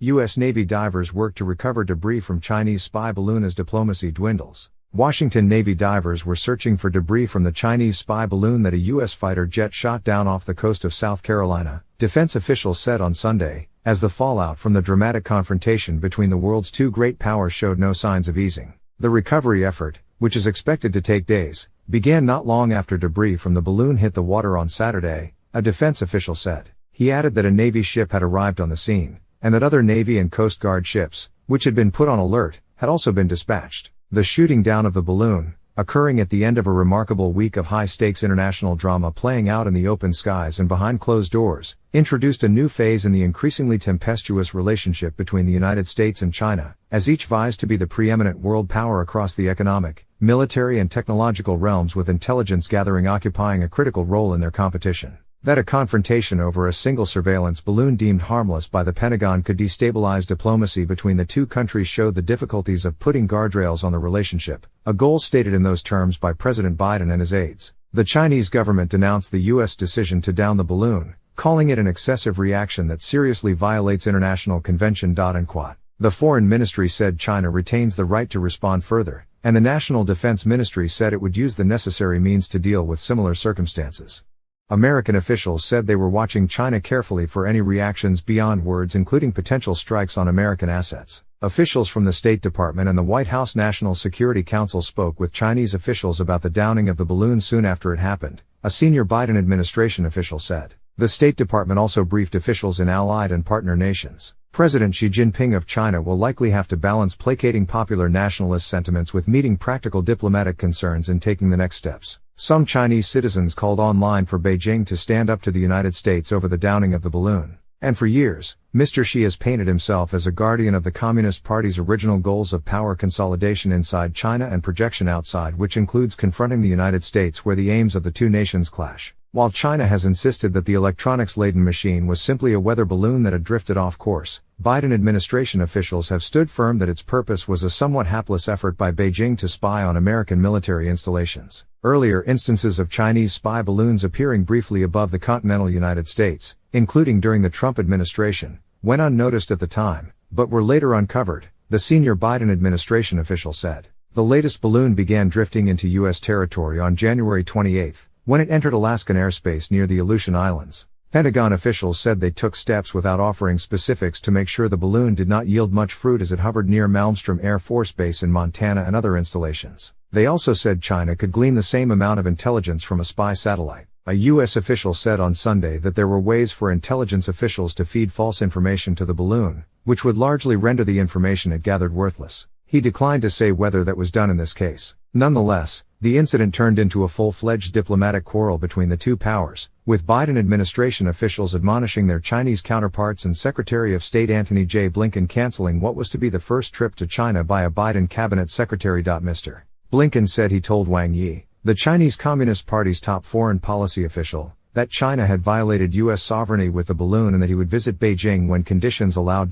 U.S. Navy divers work to recover debris from Chinese spy balloon as diplomacy dwindles. Washington Navy divers were searching for debris from the Chinese spy balloon that a U.S. fighter jet shot down off the coast of South Carolina, defense officials said on Sunday, as the fallout from the dramatic confrontation between the world's two great powers showed no signs of easing. The recovery effort, which is expected to take days, began not long after debris from the balloon hit the water on Saturday, a defense official said. He added that a Navy ship had arrived on the scene, and that other Navy and Coast Guard ships, which had been put on alert, had also been dispatched. The shooting down of the balloon, occurring at the end of a remarkable week of high-stakes international drama playing out in the open skies and behind closed doors, introduced a new phase in the increasingly tempestuous relationship between the United States and China, as each vies to be the preeminent world power across the economic, military and technological realms, with intelligence gathering occupying a critical role in their competition. That a confrontation over a single surveillance balloon deemed harmless by the Pentagon could destabilize diplomacy between the two countries showed the difficulties of putting guardrails on the relationship, a goal stated in those terms by President Biden and his aides. The Chinese government denounced the U.S. decision to down the balloon, calling it an excessive reaction that seriously violates international convention. The Foreign Ministry said China retains the right to respond further, and the National Defense Ministry said it would use the necessary means to deal with similar circumstances. American officials said they were watching China carefully for any reactions beyond words, including potential strikes on American assets. Officials from the State Department and the White House National Security Council spoke with Chinese officials about the downing of the balloon soon after it happened, a senior Biden administration official said. The State Department also briefed officials in allied and partner nations. President Xi Jinping of China will likely have to balance placating popular nationalist sentiments with meeting practical diplomatic concerns and taking the next steps. Some Chinese citizens called online for Beijing to stand up to the United States over the downing of the balloon. And for years, Mr. Xi has painted himself as a guardian of the Communist Party's original goals of power consolidation inside China and projection outside, which includes confronting the United States where the aims of the two nations clash. While China has insisted that the electronics-laden machine was simply a weather balloon that had drifted off course, Biden administration officials have stood firm that its purpose was a somewhat hapless effort by Beijing to spy on American military installations. Earlier instances of Chinese spy balloons appearing briefly above the continental United States, including during the Trump administration, went unnoticed at the time, but were later uncovered, the senior Biden administration official said. The latest balloon began drifting into U.S. territory on January 28, when it entered Alaskan airspace near the Aleutian Islands. Pentagon officials said they took steps without offering specifics to make sure the balloon did not yield much fruit as it hovered near Malmstrom Air Force Base in Montana and other installations. They also said China could glean the same amount of intelligence from a spy satellite. A U.S. official said on Sunday that there were ways for intelligence officials to feed false information to the balloon, which would largely render the information it gathered worthless. He declined to say whether that was done in this case. Nonetheless, the incident turned into a full-fledged diplomatic quarrel between the two powers, with Biden administration officials admonishing their Chinese counterparts and Secretary of State Antony J. Blinken canceling what was to be the first trip to China by a Biden cabinet secretary. Mr. Blinken said he told Wang Yi, the Chinese Communist Party's top foreign policy official, that China had violated U.S. sovereignty with the balloon and that he would visit Beijing when conditions allowed.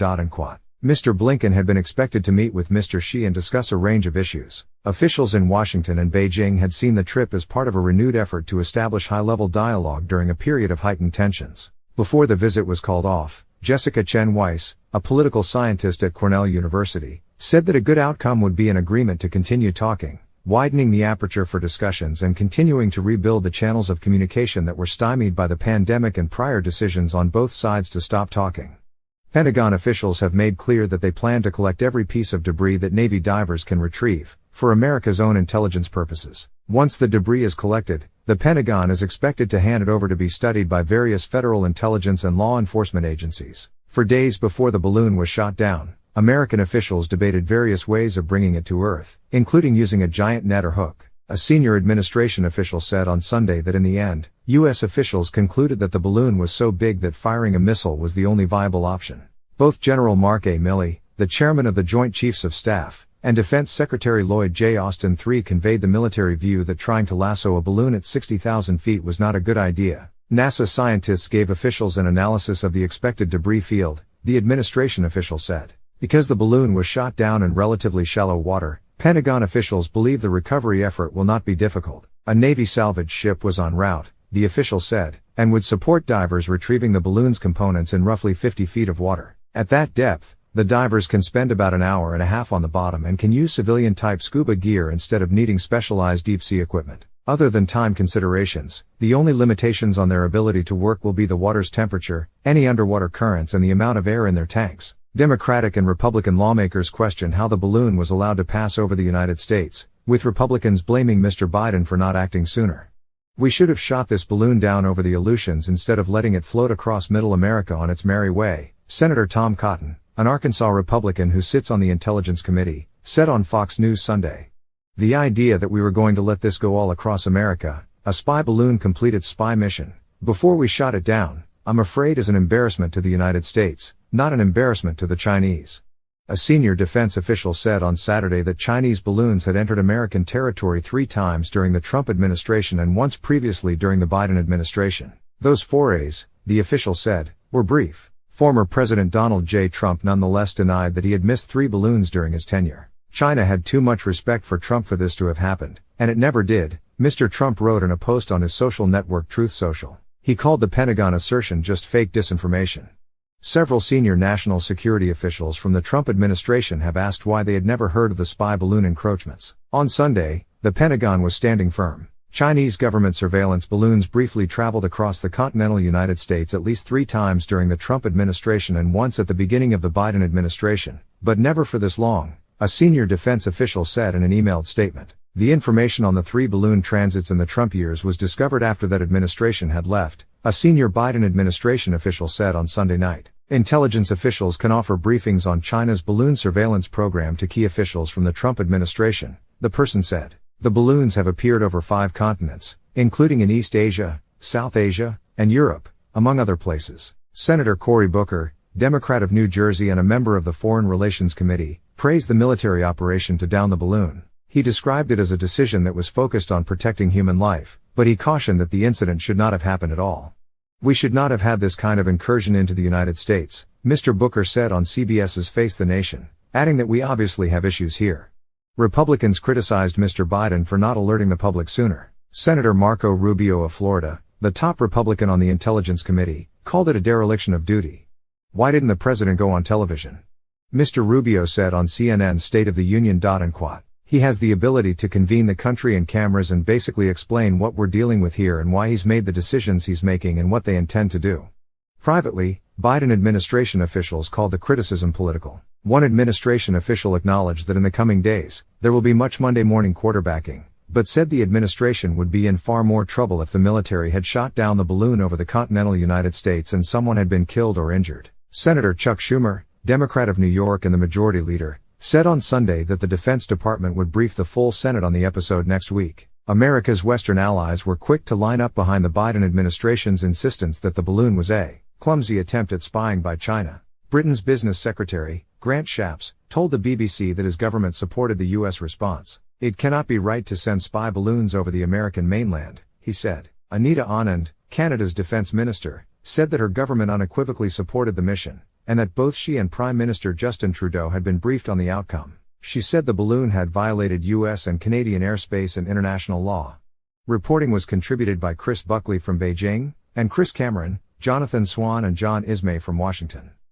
Mr. Blinken had been expected to meet with Mr. Xi and discuss a range of issues. Officials in Washington and Beijing had seen the trip as part of a renewed effort to establish high-level dialogue during a period of heightened tensions. Before the visit was called off, Jessica Chen Weiss, a political scientist at Cornell University, said that a good outcome would be an agreement to continue talking, widening the aperture for discussions and continuing to rebuild the channels of communication that were stymied by the pandemic and prior decisions on both sides to stop talking. Pentagon officials have made clear that they plan to collect every piece of debris that Navy divers can retrieve, for America's own intelligence purposes. Once the debris is collected, the Pentagon is expected to hand it over to be studied by various federal intelligence and law enforcement agencies. For days before the balloon was shot down, American officials debated various ways of bringing it to Earth, including using a giant net or hook. A senior administration official said on Sunday that in the end, U.S. officials concluded that the balloon was so big that firing a missile was the only viable option. Both General Mark A. Milley, the chairman of the Joint Chiefs of Staff, and Defense Secretary Lloyd J. Austin III conveyed the military view that trying to lasso a balloon at 60,000 feet was not a good idea. NASA scientists gave officials an analysis of the expected debris field, the administration official said. Because the balloon was shot down in relatively shallow water, Pentagon officials believe the recovery effort will not be difficult. A Navy salvage ship was en route, the official said, and would support divers retrieving the balloon's components in roughly 50 feet of water. At that depth, The divers can spend about an hour and a half on the bottom and can use civilian-type scuba gear instead of needing specialized deep-sea equipment. Other than time considerations, the only limitations on their ability to work will be the water's temperature, any underwater currents and the amount of air in their tanks. Democratic and Republican lawmakers question how the balloon was allowed to pass over the United States, with Republicans blaming Mr. Biden for not acting sooner. "We should have shot this balloon down over the Aleutians instead of letting it float across Middle America on its merry way," Senator Tom Cotton, an Arkansas Republican who sits on the Intelligence Committee, said on Fox News Sunday. "The idea that we were going to let this go all across America, a spy balloon complete its spy mission, before we shot it down, I'm afraid is an embarrassment to the United States, not an embarrassment to the Chinese." A senior defense official said on Saturday that Chinese balloons had entered American territory 3 times during the Trump administration and once previously during the Biden administration. Those forays, the official said, were brief. Former President Donald J. Trump nonetheless denied that he had missed 3 balloons during his tenure. "China had too much respect for Trump for this to have happened, and it never did," Mr. Trump wrote in a post on his social network Truth Social. He called the Pentagon assertion just fake disinformation. Several senior national security officials from the Trump administration have asked why they had never heard of the spy balloon encroachments. On Sunday, the Pentagon was standing firm. Chinese government surveillance balloons briefly traveled across the continental United States at least 3 times during the Trump administration and once at the beginning of the Biden administration, but never for this long, a senior defense official said in an emailed statement. The information on the 3 balloon transits in the Trump years was discovered after that administration had left, a senior Biden administration official said on Sunday night. Intelligence officials can offer briefings on China's balloon surveillance program to key officials from the Trump administration, the person said. The balloons have appeared over 5 continents, including in East Asia, South Asia, and Europe, among other places. Senator Cory Booker, Democrat of New Jersey and a member of the Foreign Relations Committee, praised the military operation to down the balloon. He described it as a decision that was focused on protecting human life, but he cautioned that the incident should not have happened at all. "We should not have had this kind of incursion into the United States," Mr. Booker said on CBS's Face the Nation, adding that we obviously have issues here. Republicans criticized Mr. Biden for not alerting the public sooner. Senator Marco Rubio of Florida, the top Republican on the Intelligence Committee, called it a dereliction of duty. "Why didn't the president go on television?" Mr. Rubio said on CNN's State of the Union. Quote, "He has the ability to convene the country and cameras and basically explain what we're dealing with here and why he's made the decisions he's making and what they intend to do." Privately, Biden administration officials called the criticism political. One administration official acknowledged that in the coming days, there will be much Monday morning quarterbacking, but said the administration would be in far more trouble if the military had shot down the balloon over the continental United States and someone had been killed or injured. Senator Chuck Schumer, Democrat of New York and the majority leader, said on Sunday that the Defense Department would brief the full Senate on the episode next week. America's Western allies were quick to line up behind the Biden administration's insistence that the balloon was a clumsy attempt at spying by China. Britain's Business Secretary, Grant Shapps, told the BBC that his government supported the U.S. response. "It cannot be right to send spy balloons over the American mainland," he said. Anita Anand, Canada's defense minister, said that her government unequivocally supported the mission, and that both she and Prime Minister Justin Trudeau had been briefed on the outcome. She said the balloon had violated U.S. and Canadian airspace and international law. Reporting was contributed by Chris Buckley from Beijing, and Chris Cameron, Jonathan Swan and John Ismay from Washington.